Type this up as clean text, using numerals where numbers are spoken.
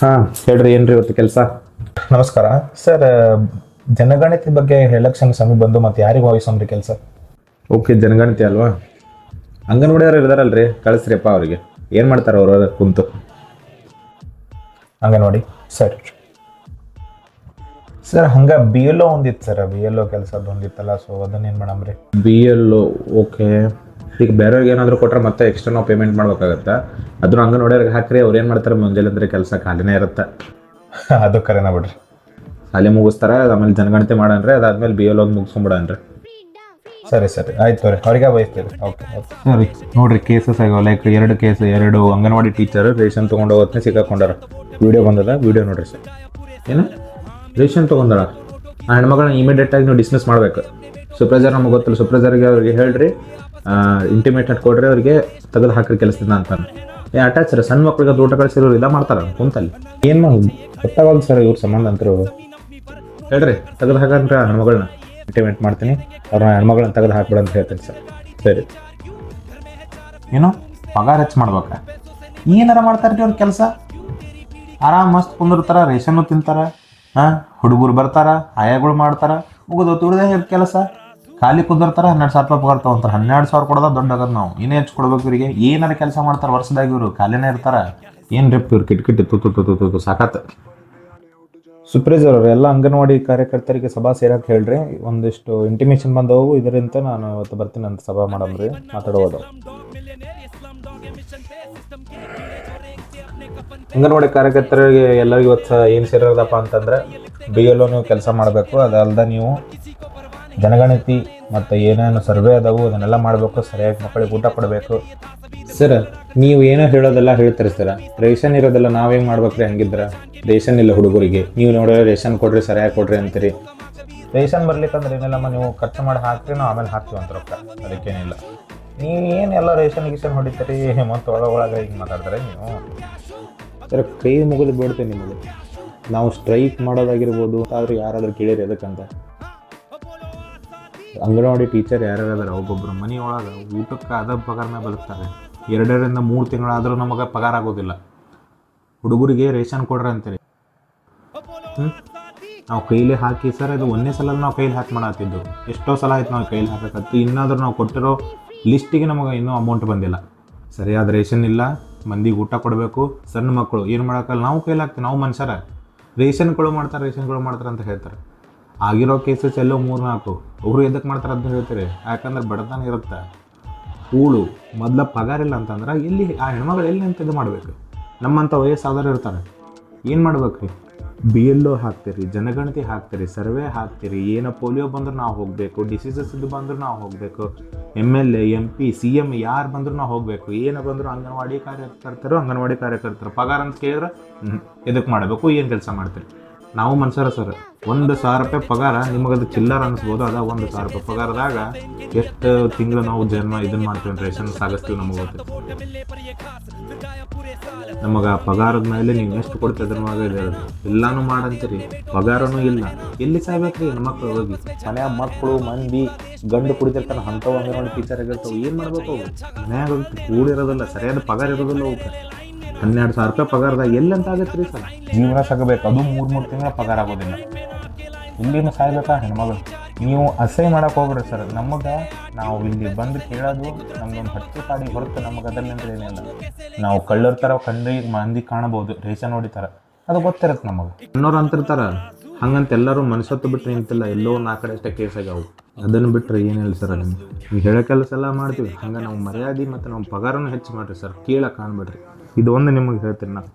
ಹಾಂ ಹೇಳ್ರಿ, ಏನ್ರಿ ಇವತ್ತು ಕೆಲಸ? ನಮಸ್ಕಾರ ಸರ್. ಜನಗಣತಿ ಬಗ್ಗೆ ಎಲೆಕ್ಷನ್ ಸಮೀಪ ಬಂದು ಮತ್ತೆ ಯಾರಿಗೆ ವಹಿಸೋಮ್ರಿ ಕೆಲಸ? ಓಕೆ, ಜನಗಣತಿ ಅಲ್ವಾ? ಅಂಗನವಾಡಿಯವ್ರು ಇದಾರಲ್ರಿ, ಕಳಿಸ್ರಿಯಪ್ಪ ಅವ್ರಿಗೆ. ಏನು ಮಾಡ್ತಾರೆ ಅವ್ರ ಕುಂತು? ಅಂಗನವಾಡಿ ಸರ್. ಸರ್ ಹಂಗೆ ಬಿ ಎಲ್ ಒ ಒಂದಿತ್ತು ಸರ್, ಬಿ ಎಲ್ ಒ ಕೆಲಸದ್ದು ಒಂದಿತ್ತಲ್ಲ, ಸೊ ಅದನ್ನ ಏನು ಮಾಡಮ್ರಿ? B L okay. ಈಗ ಬೇರೆಯವ್ರಿಗೆ ಏನಾದರೂ ಕೊಟ್ಟರೆ ಮತ್ತೆ ಎಕ್ಸ್ಟ್ರಾ ನಾವು ಪೇಮೆಂಟ್ ಮಾಡ್ಬೇಕಾಗತ್ತೆ. ಅದನ್ನು ಅಂಗನವಾಡಿಯವ್ರಿಗೆ ಹಾಕ್ರಿ, ಅವ್ರು ಏನು ಮಾಡ್ತಾರೆ ಮುಂಜಾನೆ ಅಂದರೆ ಕೆಲಸ ಖಾಲಿನೇ ಇರುತ್ತೆ. ಅದು ಕರೆನ ಬಿಡ್ರಿ. ಅಲ್ಲಿ ಮುಗಿಸ್ತಾರೆ, ಆಮೇಲೆ ಜನಗಣತಿ ಮಾಡನ್ರಿ, ಅದಾದ್ಮೇಲೆ ಬಿ ಎಲ್ ಒಂದು ಮುಗಿಸ್ಕೊಂಬಿಡನ್ರಿ. ಸರಿ ಸರಿ ಆಯ್ತು ರೀ, ಅವ್ರಿಗೆ ವಹಿಸ್ತೀವಿ. ಓಕೆ ಓಕೆ ಸರಿ ನೋಡ್ರಿ, ಕೇಸಸ್ ಆಗ್ಯಾವ. ಲೈಕ್ ಎರಡು ಅಂಗನವಾಡಿ ಟೀಚರ್ ರೇಷನ್ ತೊಗೊಂಡು ಹೋಗೋತ್ನೇ ಸಿಕ್ಕಾಕೊಂಡಾರ. ವಿಡಿಯೋ ಬಂದದ, ವಿಡಿಯೋ ನೋಡ್ರಿ ಸರ್. ಏನು ರೇಷನ್ ತೊಗೊಂಡಾರ ಆ ಹೆಣ್ಮಗಳನ್ನ ಇಮಿಡಿಯೇಟಾಗಿ ನೀವು ಡಿಸ್ಮಿಸ್ ಮಾಡಬೇಕು. ಸೂಪರ್ವೈಸರ್ ನಮಗೆ ಗೊತ್ತಿಲ್ಲ, ಸೂಪರ್ವೈಸರ್ಗೆ ಅವ್ರಿಗೆ ಹೇಳ್ರಿ, ಇಂಟಿಮೇಟೆಡ್ ಕೊಡ್ರಿ, ಅವ್ರಿಗೆ ತೆಗೆದು ಹಾಕ್ರಿ ಕೆಲಸದಿಂದ ಅಂತಾನೆ. ಅಟ್ಯಾಚ್ ರೀ, ಸಣ್ಣ ಮಕ್ಳಿಗೆ ಊಟ ಕಳಿಸಿರೋರು ಇಲ್ಲ ಮಾಡ್ತಾರೆ ಕುಂತಲ್ಲಿ. ಏನು ಮಾಡೋದು ಗೊತ್ತಾಗಲ್ಲ ಸರ್, ಇವ್ರ ಸಂಬಂಧ ಅಂತರು. ಹೇಳ್ರಿ ತೆಗೆದು ಹಾಕಂದ್ರೆ ಆ ಹೆಣ್ಮಗಳನ್ನ ಇಂಟಿಮೇಟ್ ಮಾಡ್ತೀನಿ, ಅವ್ರನ್ನ ಹೆಣ್ಮಗಳನ್ನ ತೆಗೆದು ಹಾಕ್ಬಿಡ ಅಂತ ಹೇಳ್ತೀನಿ ಸರ್. ಸರಿ. ಏನು ಪಗಾರ ಹೆಚ್ಚು ಮಾಡ್ಬೇಕ? ಏನಾರ ಮಾಡ್ತಾರ್ರಿ ಅವ್ರ ಕೆಲಸ? ಆರಾಮ್ ಮಸ್ತ್ ಕುಂದಿರ್ತಾರ, ರೇಷನ್ನು ತಿಂತಾರ, ಹುಡುಗರು ಬರ್ತಾರ, ಆಯಾಗಳು ಮಾಡ್ತಾರ, ಮುಗಿದು ತುಳಿದೇ ಕೆಲಸ. ಖಾಲಿ ಕುಂದಿರ್ತಾರ, 12,000 ರೂಪಾಯಿ ಪಗಾರ ತಗೊಂತಾರೆ. 12,000 ಕೊಡೋದ ದೊಡ್ಡ ಆಗದು. ನಾವು ಇನ್ನೇ ಹೆಚ್ಚು ಕೊಡ್ಬೇಕು ಇವರಿಗೆ. ಏನಾರ ಕೆಲಸ ಮಾಡ್ತಾರೆ ವರ್ಷದಾಗ, ಇವರು ಖಾಲಿನೇ ಇರ್ತಾರ. ಏನು ರೆಪ್ ಇವ್ರು ಕಿಟ್ಕಿಟ್ಟು ತುತ್ತು ಸಾಕತ್ತ. ಸೂಪರ್ವೈಸರ್ ಅವರು ಎಲ್ಲ ಅಂಗನವಾಡಿ ಕಾರ್ಯಕರ್ತರಿಗೆ ಸಭಾ ಸೇರಕ್ಕೆ ಹೇಳ್ರಿ. ಒಂದಿಷ್ಟು ಇಂಟಿಮೇಷನ್ ಬಂದವು, ಇದರಿಂದ ನಾನು ಇವತ್ತು ಬರ್ತೀನಿ ಅಂತ ಸಭಾ ಮಾಡಮ್ರಿ, ಮಾತಾಡೋದು. ಅಂಗನವಾಡಿ ಕಾರ್ಯಕರ್ತರಿಗೆ ಎಲ್ಲರಿಗೂ ಇವತ್ತು ಏನು ಸೇರೋದಪ್ಪ ಅಂತಂದ್ರೆ, ಬಿ ಎಲ್ ಒ ಕೆಲಸ ಮಾಡಬೇಕು. ಅದಲ್ಲದೆ ನೀವು ಜನಗಣತಿ ಮತ್ತು ಏನೇನು ಸರ್ವೆ ಅದಾವು ಅದನ್ನೆಲ್ಲ ಮಾಡಬೇಕು. ಸರಿಯಾಗಿ ಮಕ್ಕಳಿಗೆ ಊಟ ಕೊಡಬೇಕು. ಸರ್ ನೀವು ಏನೋ ಹೇಳೋದೆಲ್ಲ ಹೇಳ್ತೀರಿ ಸರ್, ರೇಷನ್ ಇರೋದೆಲ್ಲ ನಾವೇನು ಮಾಡ್ಬೇಕ್ರಿ? ಹಂಗಿದ್ರೆ ರೇಷನ್ ಇಲ್ಲ ಹುಡುಗರಿಗೆ, ನೀವು ನೋಡಿದ್ರೆ ರೇಷನ್ ಕೊಡ್ರಿ, ಸರಿಯಾಗಿ ಕೊಡ್ರಿ ಅಂತೀರಿ. ರೇಷನ್ ಬರ್ಲಿಕ್ಕಂದ್ರೆ ಏನಿಲ್ಲಮ್ಮ, ನೀವು ಖರ್ಚು ಮಾಡಿ ಹಾಕ್ರಿ, ನಾವು ಆಮೇಲೆ ಹಾಕ್ತೀವಿ ಅಂತ ರೊಕ್ಕ, ಅದಕ್ಕೇನಿಲ್ಲ. ನೀವು ಏನೆಲ್ಲ ರೇಷನ್ ಗೀಷನ್ ಹೊಡಿತೀರಿ ಮತ್ತು ಒಳಗೆ ಹಿಂಗೆ ಮಾತಾಡ್ತಾರೆ ನೀವು. ಸರ್ ಕೈ ಮುಗಿದು ಬೇಡ್ತೇನೆ ನಿಮಗೆ, ನಾವು ಸ್ಟ್ರೈಕ್ ಮಾಡೋದಾಗಿರ್ಬೋದು, ಆದರೂ ಯಾರಾದರೂ ಕೇಳಿರಿ ಅದಕ್ಕಂತ. ಅಂಗನವಾಡಿ ಟೀಚರ್ ಯಾರ್ಯಾರ ಒಬ್ಬೊಬ್ಬರು ಮನೆ ಒಳಗೆ ಊಟಕ್ಕೆ ಅದ ಪಗಾರನ ಬದುಕ್ತಾರೆ. 2ರಿಂದ 3 ತಿಂಗಳಾದರೂ ನಮಗೆ ಪಗಾರ ಆಗೋದಿಲ್ಲ. ಹುಡುಗರಿಗೆ ರೇಷನ್ ಕೊಡ್ರಿ ಅಂತೀರಿ. ನಾವು ಕೈಲಿ ಹಾಕಿ ಸರ್, ಇದು ಒಂದೇ ಸಲ ನಾವು ಕೈಲಿ ಹಾಕಿ ಮಾಡತ್ತಿದ್ದು. ಎಷ್ಟೋ ಸಲ ಆಯ್ತು ನಾವು ಕೈಲಿ ಹಾಕಕತ್ತು. ಇನ್ನಾದರೂ ನಾವು ಕೊಟ್ಟಿರೋ ಲಿಸ್ಟಿಗೆ ನಮಗೆ ಇನ್ನೂ ಅಮೌಂಟ್ ಬಂದಿಲ್ಲ. ಸರಿಯಾದ ರೇಷನ್ ಇಲ್ಲ, ಮಂದಿಗೆ ಊಟ ಕೊಡಬೇಕು. ಸಣ್ಣ ಮಕ್ಕಳು ಏನು ಮಾಡೋಕ್ಕಲ್ಲ, ನಾವು ಕೈಲಿ ಹಾಕ್ತೀವಿ. ನಾವು ಮನುಷ್ಯರ ರೇಷನ್ಗಳು ಮಾಡ್ತಾರೆ ಅಂತ ಹೇಳ್ತಾರೆ. ಆಗಿರೋ ಕೇಸಸ್ ಎಲ್ಲೋ 3-4 ಅವರು ಎದಕ್ಕೆ ಮಾಡ್ತಾರೆ ಅಂತ ಹೇಳ್ತೀರಿ. ಯಾಕಂದ್ರೆ ಬಡತನ ಇರುತ್ತೆ, ಕೂಳು ಮೊದಲ ಪಗಾರ ಇಲ್ಲ ಅಂತಂದ್ರೆ ಎಲ್ಲಿ ಆ ಹೆಣ್ಮಗಳು ಎಲ್ಲಿ ಅಂತ ಇದು ಮಾಡಬೇಕು? ನಮ್ಮಂಥ ವಯಸ್ಸಾದರೂ ಇರ್ತಾರೆ, ಏನು ಮಾಡ್ಬೇಕು ರೀ? ಬಿ ಎಲ್ ಒ ಹಾಕ್ತೀರಿ, ಜನಗಣತಿ ಹಾಕ್ತೀರಿ, ಸರ್ವೆ ಹಾಕ್ತೀರಿ. ಏನೋ ಪೋಲಿಯೋ ಬಂದ್ರೆ ನಾವು ಹೋಗಬೇಕು, ಡಿಸೀಸಸ್ ಇದು ಬಂದರೂ ನಾವು ಹೋಗಬೇಕು, MLA MP CM ಯಾರು ಬಂದರೂ ನಾವು ಹೋಗಬೇಕು. ಏನು ಬಂದರೂ ಅಂಗನವಾಡಿ ಕಾರ್ಯಕರ್ತರು ಪಗಾರ ಅಂತ ಕೇಳಿದ್ರೆ ಎದಕ್ಕೆ ಮಾಡಬೇಕು, ಏನು ಕೆಲಸ ಮಾಡ್ತೀರಿ? ನಾವು ಮನುಷ್ಯರ ಸರ್. 1,000 ರೂಪಾಯಿ ಪಗಾರ ನಿಮಗದು ಚಿಲ್ಲರ್ ಅನಿಸ್ಬೋದು. ಅದ 1,000 ರೂಪಾಯಿ ಪಗಾರದಾಗ ಎಷ್ಟು ತಿಂಗಳು ನಾವು ಇದನ್ನು ಮಾಡ್ತೀವಿ, ರೇಷನ್ ಸಾಗಿಸ್ತೀವಿ. ನಮಗೆ ಗೊತ್ತಿತ್ತು, ನಮಗೆ ಆ ಪಗಾರದ ಮೇಲೆ ನೀವು ಎಷ್ಟು ಕೊಡ್ತಿದ್ರ ಎಲ್ಲಾನು ಮಾಡಂತೀರಿ. ಪಗಾರನೂ ಇಲ್ಲ, ಎಲ್ಲಿ ಸಾಯ್ಬೇಕ್ರಿ ಹೆಣ್ಮಕ್ಳು ಹೋಗಿ? ಮನೆಯ ಮಕ್ಕಳು ಮಂದಿ ಗಂಡು ಕುಡಿದಿರ್ತಾನೆ, ಅಂಥವು ಅಂಗನವಾಡಿ ಟೀಚರ್ ಆಗಿರ್ತಾವೆ. ಏನು ಮಾಡ್ಬೇಕು? ಮನ್ಯಾಗ ಕೂಡಿರೋದಿಲ್ಲ, ಸರಿಯಾದ ಪಗಾರ ಇರೋದಿಲ್ಲ. ಅವಕ್ಕೆ 12,000 ರೂಪಾಯಿ ಪಗಾರದಾಗ ಎಲ್ಲಂತ ಆಗತ್ತೆ ರೀ ಸರ್? ಜೀವನ ಸಾಗಬೇಕು, ಅದು 3 ತಿಂಗಳ ಪಗಾರ ಆಗೋದಿಲ್ಲ. ಇಲ್ಲಿನ ಸಾಯ್ಬೇಕಾ ಹೆಣ್ಮಗಳು? ನೀವು ಅಸಹ್ಯ ಮಾಡೋಕೆ ಹೋಗ್ಬಿಡ್ರಿ ಸರ್. ನಮಗೆ ನಾವು ಇಲ್ಲಿ ಬಂದು ಕೇಳೋದು ನಮ್ದೊಂದು ಹಟ್ಟಿ ಪಾಡಿ ಹೊರತು ನಮಗೆ ಅದರಿಂದ ಏನಿಲ್ಲ. ನಾವು ಕಳ್ಳರ ಥರ ಕಣ್ಣಿಗೆ ಮಂದಿ ಕಾಣಬಹುದು, ರೇಷನ್ ಹೊಡಿತಾರೆ, ಅದು ಗೊತ್ತಿರುತ್ತೆ ನಮಗೆ. ಅನ್ನೋರು ಅಂತಿರ್ತಾರೆ, ಹಂಗಂತ ಎಲ್ಲರೂ ಮನುಷ್ಯತ್ತು ಬಿಟ್ಟರೆ ನಿಂತಿಲ್ಲ. ಎಲ್ಲೋ 4 ಕಡೆ ಅಷ್ಟೇ ಕೇಸ್ ಆಗ್ಯಾವು. ಅದನ್ನು ಬಿಟ್ಟರೆ ಏನಿಲ್ಲ ಸರ್. ನೀವು ಹೇಳೋ ಕೆಲಸ ಎಲ್ಲ ಮಾಡ್ತೀವಿ. ಹಂಗೆ ನಾವು ಮರ್ಯಾದೆ ಮತ್ತು ನಮ್ಮ ಪಗಾರನೂ ಹೆಚ್ಚು ಮಾಡಿರಿ ಸರ್. ಕೇಳಕ್ಕೆ ಕಾಣ್ಬೇಡ್ರಿ. ಇದು ಒಂದು ನಿಮಗೆ ಹೇಳ್ತೀನಿ ನಾನು.